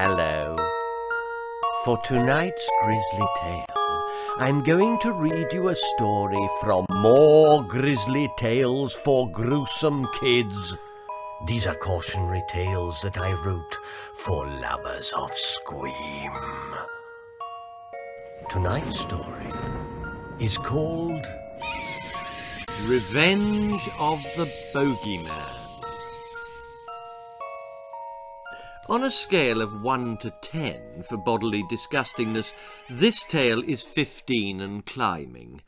Hello. For tonight's Grizzly Tale, I'm going to read you a story from More Grizzly Tales for Gruesome Kids. These are cautionary tales that I wrote for lovers of squeam. Tonight's story is called Revenge of the Bogeyman. On a scale of 1 to 10 for bodily disgustingness, this tale is 15 and climbing.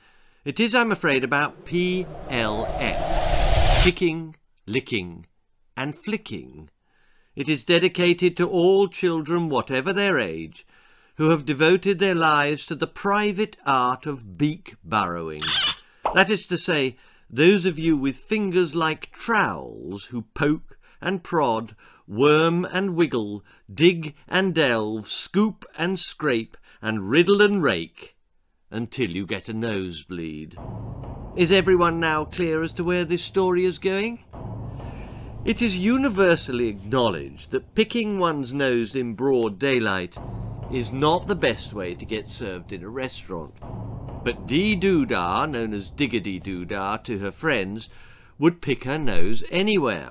It is, I'm afraid, about PLF, picking, licking and flicking. It is dedicated to all children, whatever their age, who have devoted their lives to the private art of beak burrowing. That is to say, those of you with fingers like trowels who poke and prod, worm and wiggle, dig and delve, scoop and scrape, and riddle and rake, until you get a nosebleed. Is everyone now clear as to where this story is going? It is universally acknowledged that picking one's nose in broad daylight is not the best way to get served in a restaurant. But Dee Doodah, known as Diggity Doodah to her friends, would pick her nose anywhere.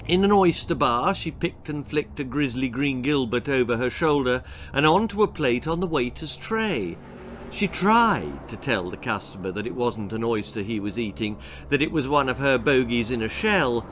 In an oyster bar, she picked and flicked a grizzly green gilbert over her shoulder and onto a plate on the waiter's tray. She tried to tell the customer that it wasn't an oyster he was eating, that it was one of her bogeys in a shell,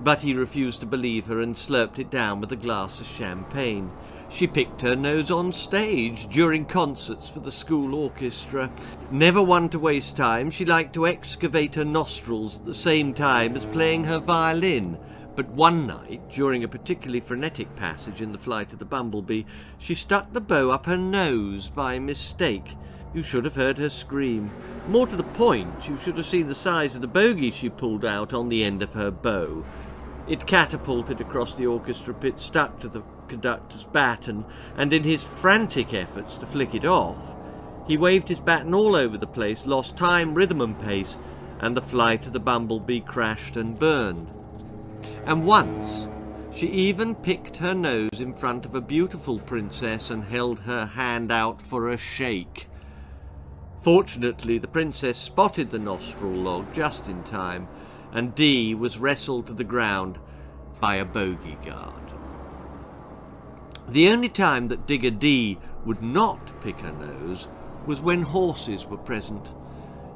but he refused to believe her and slurped it down with a glass of champagne. She picked her nose on stage during concerts for the school orchestra. Never one to waste time, she liked to excavate her nostrils at the same time as playing her violin. But one night, during a particularly frenetic passage in The Flight of the Bumblebee, she stuck the bow up her nose by mistake. You should have heard her scream. More to the point, you should have seen the size of the bogey she pulled out on the end of her bow. It catapulted across the orchestra pit, stuck to the conductor's baton, and in his frantic efforts to flick it off, he waved his baton all over the place, lost time, rhythm and pace, and the Flight of the Bumblebee crashed and burned. And once she even picked her nose in front of a beautiful princess and held her hand out for a shake. Fortunately, the princess spotted the nostril log just in time, and Dee was wrestled to the ground by a bogey guard. The only time that Digger Dee would not pick her nose was when horses were present.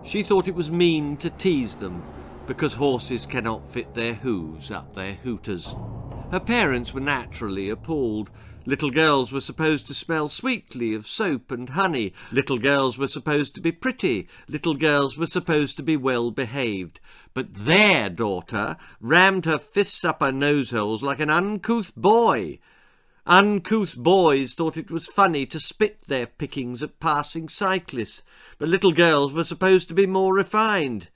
She thought it was mean to tease them, because horses cannot fit their hooves up their hooters. Her parents were naturally appalled. Little girls were supposed to smell sweetly of soap and honey. Little girls were supposed to be pretty. Little girls were supposed to be well behaved. But their daughter rammed her fists up her noseholes like an uncouth boy. Uncouth boys thought it was funny to spit their pickings at passing cyclists, but little girls were supposed to be more refined.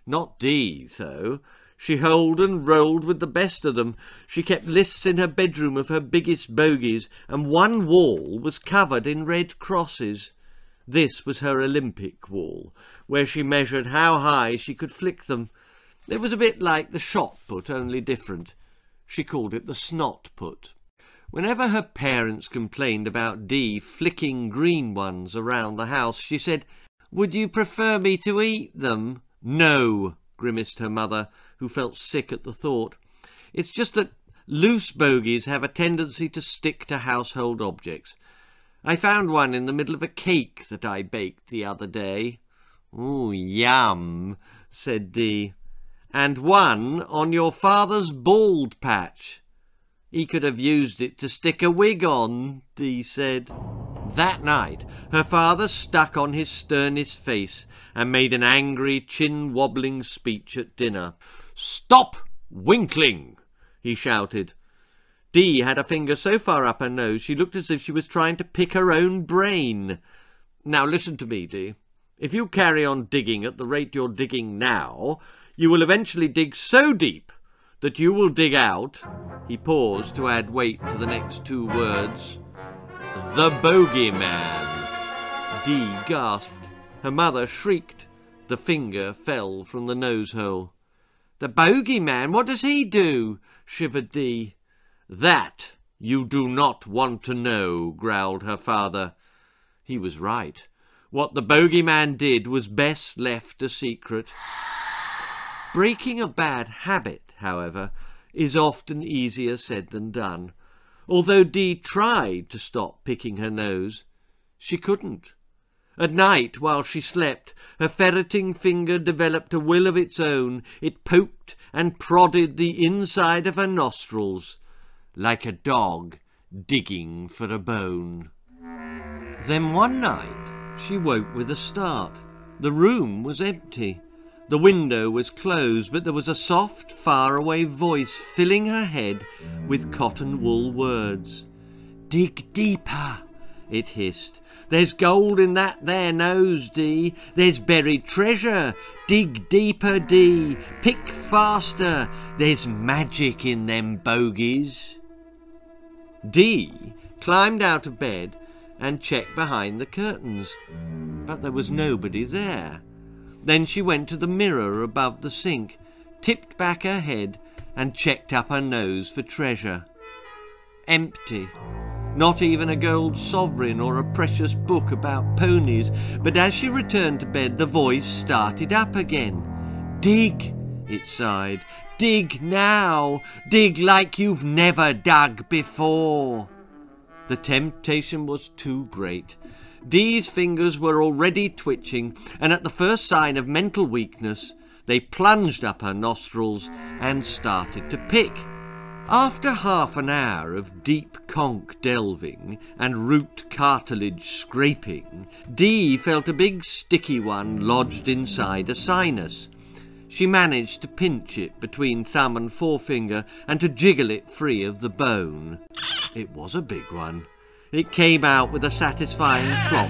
Not Dee, though. She holed and rolled with the best of them. She kept lists in her bedroom of her biggest bogeys, and one wall was covered in red crosses. This was her Olympic wall, where she measured how high she could flick them. It was a bit like the shot put, only different. She called it the snot put. Whenever her parents complained about Dee flicking green ones around the house, she said, "Would you prefer me to eat them?" "No," grimaced her mother, who felt sick at the thought. "It's just that loose bogeys have a tendency to stick to household objects. I found one in the middle of a cake that I baked the other day." "Ooh, yum," said Dee. "And one on your father's bald patch. He could have used it to stick a wig on," Dee said. That night her father stuck on his sternest face and made an angry, chin-wobbling speech at dinner. "Stop winkling!" he shouted. Dee had a finger so far up her nose she looked as if she was trying to pick her own brain. "Now listen to me, Dee. If you carry on digging at the rate you're digging now, you will eventually dig so deep that you will dig out—" He paused to add weight to the next two words. "The Bogeyman." Dee gasped. Her mother shrieked. The finger fell from the nose-hole. "The Bogeyman? What does he do?" shivered Dee. "That "You do not want to know," growled her father. He was right. What the bogeyman did was best left a secret. Breaking a bad habit, however, is often easier said than done. Although Dee tried to stop picking her nose, she couldn't. At night, while she slept, her ferreting finger developed a will of its own. It poked and prodded the inside of her nostrils, like a dog digging for a bone. Then one night she woke with a start. The room was empty. The window was closed, but there was a soft, faraway voice filling her head with cotton wool words. "Dig deeper," it hissed. "There's gold in that there nose, Dee. There's buried treasure. Dig deeper, Dee. Pick faster. There's magic in them bogeys." Dee climbed out of bed and checked behind the curtains, but there was nobody there. Then she went to the mirror above the sink, tipped back her head and checked up her nose for treasure. Empty. Not even a gold sovereign or a precious book about ponies, but as she returned to bed the voice started up again. "Dig," it sighed. "Dig now. Dig like you've never dug before." The temptation was too great. Dee's fingers were already twitching, and at the first sign of mental weakness, they plunged up her nostrils and started to pick. After half an hour of deep conch delving and root cartilage scraping, Dee felt a big sticky one lodged inside a sinus. She managed to pinch it between thumb and forefinger and to jiggle it free of the bone. It was a big one. It came out with a satisfying plop.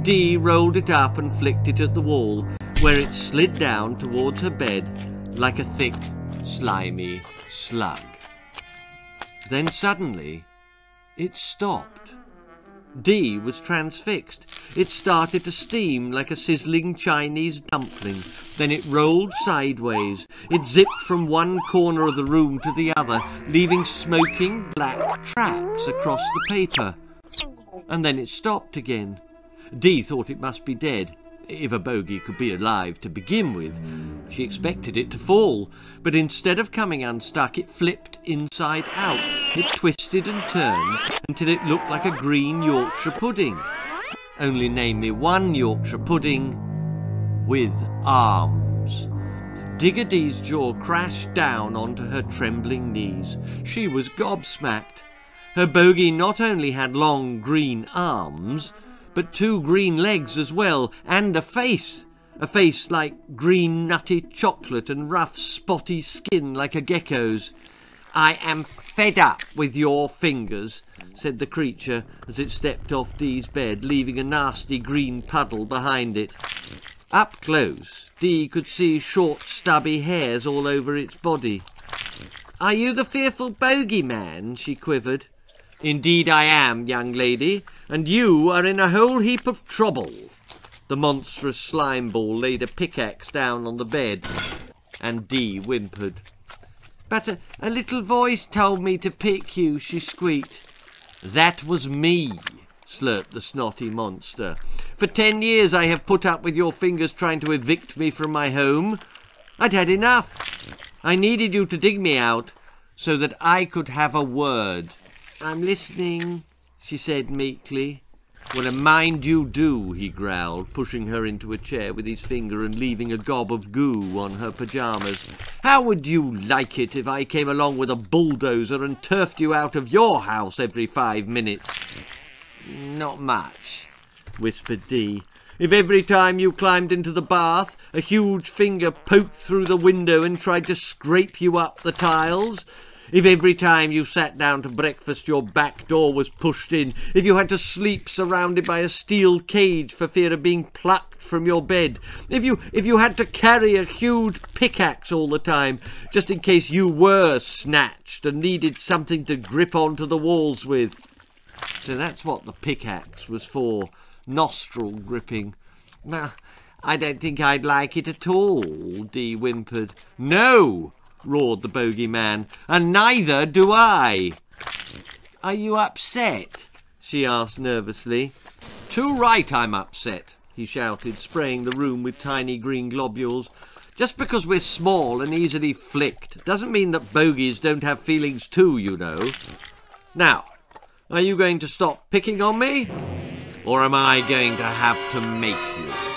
Dee rolled it up and flicked it at the wall, where it slid down towards her bed like a thick, slimy slug. Then suddenly, it stopped. Dee was transfixed. It started to steam like a sizzling Chinese dumpling. Then it rolled sideways. It zipped from one corner of the room to the other, leaving smoking black tracks across the paper. And then it stopped again. Dee thought it must be dead, if a bogey could be alive to begin with. She expected it to fall, but instead of coming unstuck, it flipped inside out. It twisted and turned until it looked like a green Yorkshire pudding. Only name me one Yorkshire pudding with arms. Digger Dee's jaw crashed down onto her trembling knees. She was gobsmacked. Her bogey not only had long green arms, but 2 green legs as well, and a face like green nutty chocolate and rough spotty skin like a gecko's. "I am fed up with your fingers," said the creature as it stepped off Dee's bed, leaving a nasty green puddle behind it. Up close, Dee could see short stubby hairs all over its body. "Are you the fearful bogeyman?" she quivered. "Indeed I am, young lady, and you are in a whole heap of trouble." The monstrous slime ball laid a pickaxe down on the bed, and Dee whimpered. "But a little voice told me to pick you," she squeaked. "That was me," slurped the snotty monster. "For 10 years I have put up with your fingers trying to evict me from my home. I'd had enough. I needed you to dig me out so that I could have a word." "I'm listening," she said meekly. "Well, mind you do," he growled, pushing her into a chair with his finger and leaving a gob of goo on her pyjamas. "How would you like it if I came along with a bulldozer and turfed you out of your house every 5 minutes?" "Not much," whispered Dee. "If every time you climbed into the bath, a huge finger poked through the window and tried to scrape you up the tiles? If every time you sat down to breakfast your back door was pushed in, if you had to sleep surrounded by a steel cage for fear of being plucked from your bed, if you had to carry a huge pickaxe all the time, just in case you were snatched and needed something to grip onto the walls with." So that's what the pickaxe was for, nostril gripping. "Nah, I don't think I'd like it at all," Dee whimpered. "No!" roared the bogeyman, "and neither do I." Are you upset? She asked nervously. Too right I'm upset, he shouted, spraying the room with tiny green globules. Just because we're small and easily flicked doesn't mean that bogeys don't have feelings too, you know. Now, are you going to stop picking on me? Or am I going to have to make you?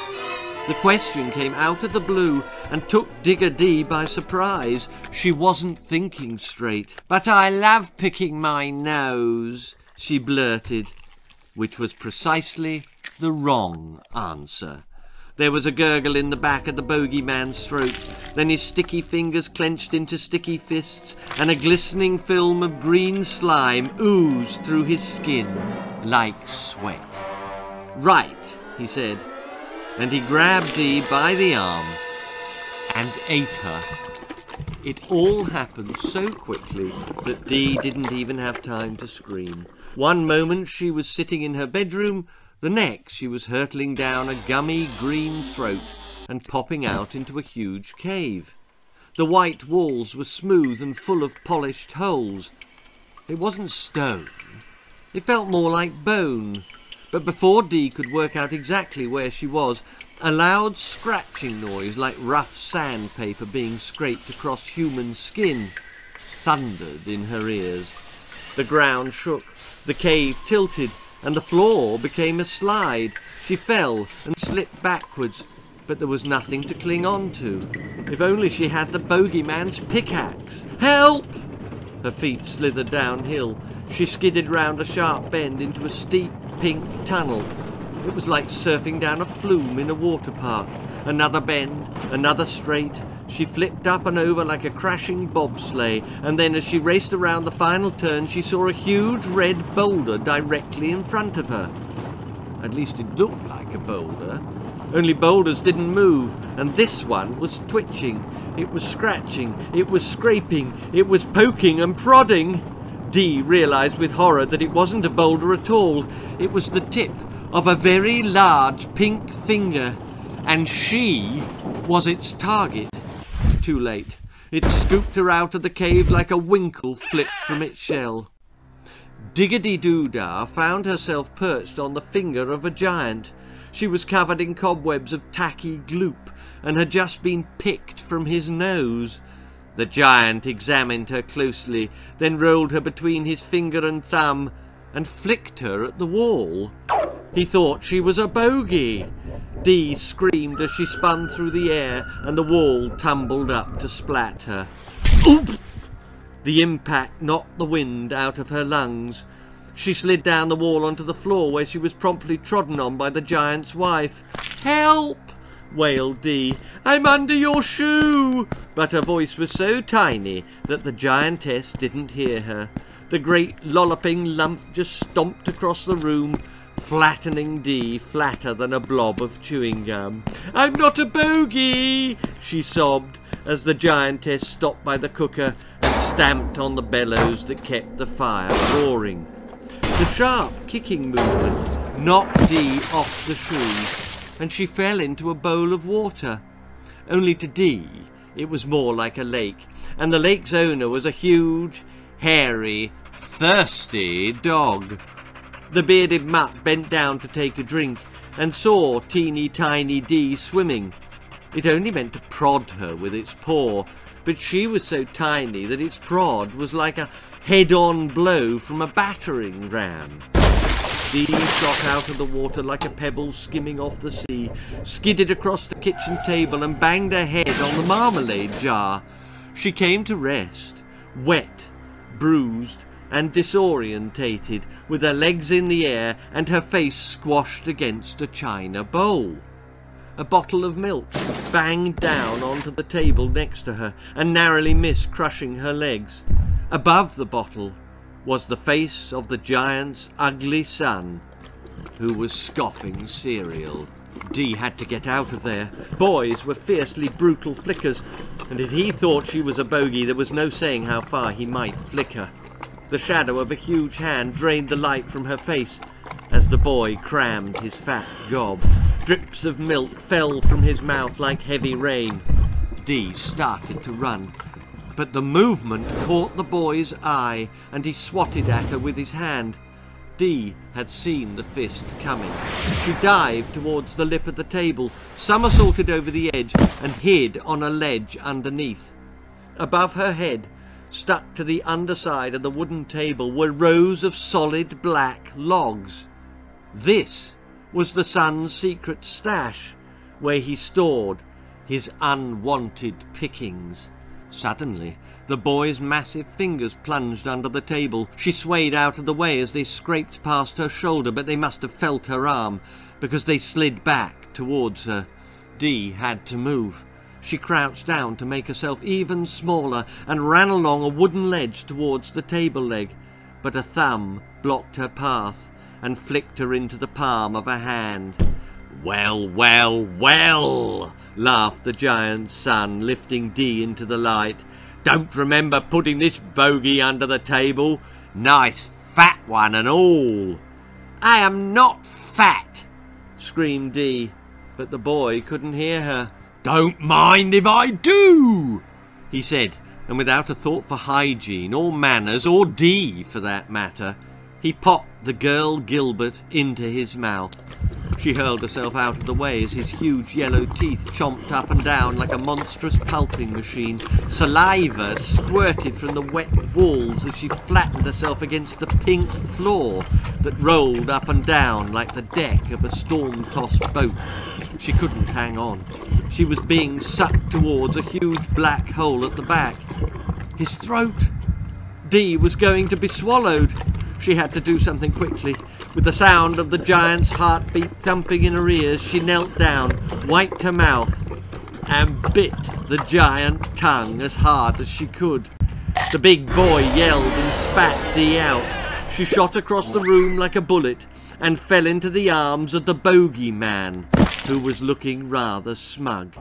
The question came out of the blue and took Digger D by surprise. She wasn't thinking straight. But I love picking my nose, she blurted, which was precisely the wrong answer. There was a gurgle in the back of the bogeyman's throat, then his sticky fingers clenched into sticky fists, and a glistening film of green slime oozed through his skin like sweat. Right, he said, and he grabbed Dee by the arm and ate her. It all happened so quickly that Dee didn't even have time to scream. One moment she was sitting in her bedroom, the next she was hurtling down a gummy green throat and popping out into a huge cave. The white walls were smooth and full of polished holes. It wasn't stone. It felt more like bone. But before Dee could work out exactly where she was, a loud scratching noise like rough sandpaper being scraped across human skin thundered in her ears. The ground shook, the cave tilted, and the floor became a slide. She fell and slipped backwards, but there was nothing to cling on to. If only she had the bogeyman's pickaxe. Help! Her feet slithered downhill. She skidded round a sharp bend into a steep pink tunnel. It was like surfing down a flume in a water park. Another bend, another straight. She flipped up and over like a crashing bobsleigh, and then as she raced around the final turn, she saw a huge red boulder directly in front of her. At least it looked like a boulder. Only boulders didn't move, and this one was twitching. It was scratching, it was scraping, it was poking and prodding. Dee realised with horror that it wasn't a boulder at all. It was the tip of a very large pink finger, and she was its target. Too late. It scooped her out of the cave like a winkle flipped from its shell. Diggity-doo-dah found herself perched on the finger of a giant. She was covered in cobwebs of tacky gloop and had just been picked from his nose. The giant examined her closely, then rolled her between his finger and thumb and flicked her at the wall. He thought she was a bogey. Dee screamed as she spun through the air and the wall tumbled up to splat her. Oop! The impact knocked the wind out of her lungs. She slid down the wall onto the floor where she was promptly trodden on by the giant's wife. Help! Wailed Dee. I'm under your shoe! But her voice was so tiny that the giantess didn't hear her. The great lolloping lump just stomped across the room, flattening Dee flatter than a blob of chewing gum. I'm not a bogey, she sobbed as the giantess stopped by the cooker and stamped on the bellows that kept the fire roaring. The sharp kicking movement knocked Dee off the shoe and she fell into a bowl of water. Only to Dee it was more like a lake, and the lake's owner was a huge, hairy, thirsty dog. The bearded mutt bent down to take a drink and saw teeny tiny Dee swimming. It only meant to prod her with its paw, but she was so tiny that its prod was like a head-on blow from a battering ram. Dee shot out of the water like a pebble skimming off the sea, skidded across the kitchen table and banged her head on the marmalade jar. She came to rest, wet, bruised, and disorientated, with her legs in the air and her face squashed against a china bowl. A bottle of milk banged down onto the table next to her and narrowly missed crushing her legs. Above the bottle was the face of the giant's ugly son, who was scoffing cereal. Dee had to get out of there. Boys were fiercely brutal flickers, and if he thought she was a bogey, there was no saying how far he might flick her. The shadow of a huge hand drained the light from her face as the boy crammed his fat gob. Drips of milk fell from his mouth like heavy rain. Dee started to run, But the movement caught the boy's eye, and he swatted at her with his hand. Dee had seen the fist coming. She dived towards the lip of the table, somersaulted over the edge, and hid on a ledge underneath. Above her head, stuck to the underside of the wooden table, were rows of solid black logs. This was the son's secret stash, where he stored his unwanted pickings. Suddenly, the boy's massive fingers plunged under the table. She swayed out of the way as they scraped past her shoulder, but they must have felt her arm, because they slid back towards her. Dee had to move. She crouched down to make herself even smaller and ran along a wooden ledge towards the table leg, but a thumb blocked her path and flicked her into the palm of a hand. "Well, well, well," laughed the giant's son, lifting Dee into the light. "Don't remember putting this bogey under the table? Nice fat one and all." "I am not fat," screamed Dee, but the boy couldn't hear her. "Don't mind if I do," he said, and without a thought for hygiene or manners, or Dee for that matter, he popped the girl Gilbert into his mouth. She hurled herself out of the way as his huge yellow teeth chomped up and down like a monstrous pulping machine. Saliva squirted from the wet walls as she flattened herself against the pink floor that rolled up and down like the deck of a storm-tossed boat. She couldn't hang on. She was being sucked towards a huge black hole at the back. His throat! Dee was going to be swallowed. She had to do something quickly. With the sound of the giant's heartbeat thumping in her ears, she knelt down, wiped her mouth, and bit the giant tongue as hard as she could. The big boy yelled and spat Dee out. She shot across the room like a bullet and fell into the arms of the Bogeyman, who was looking rather smug.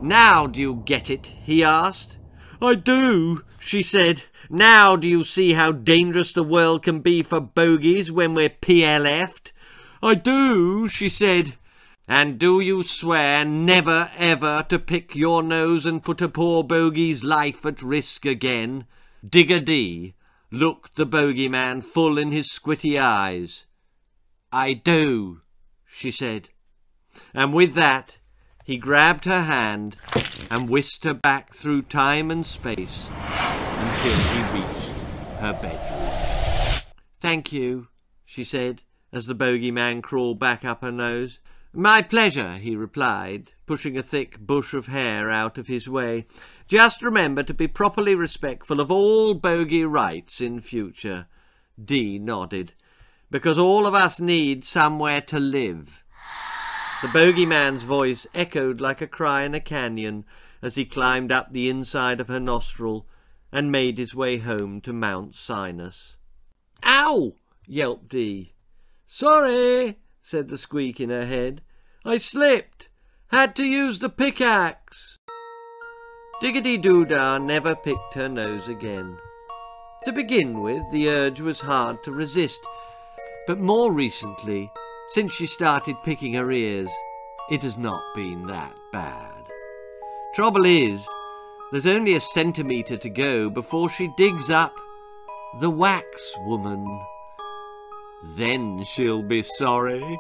"Now do you get it?" he asked. "I do," she said. "Now do you see how dangerous the world can be for bogeys when we're PLF'd?" "I do," she said. "And do you swear never ever to pick your nose and put a poor bogey's life at risk again?" Digger Dee looked the Bogeyman full in his squitty eyes. "I do," she said. And with that, he grabbed her hand and whisked her back through time and space until he reached her bedroom. "Thank you," she said, as the Bogeyman crawled back up her nose. "My pleasure," he replied, pushing a thick bush of hair out of his way. "Just remember to be properly respectful of all bogey rights in future." Dee nodded. "Because all of us need somewhere to live." The Bogeyman's voice echoed like a cry in a canyon as he climbed up the inside of her nostril and made his way home to Mount Sinus. "Ow!" yelped Dee. "Sorry," said the squeak in her head. "I slipped. Had to use the pickaxe." Diggity-Doo-Dah never picked her nose again. To begin with, the urge was hard to resist, but more recently, since she started picking her ears, it has not been that bad. Trouble is, there's only a centimetre to go before she digs up the wax woman. Then she'll be sorry.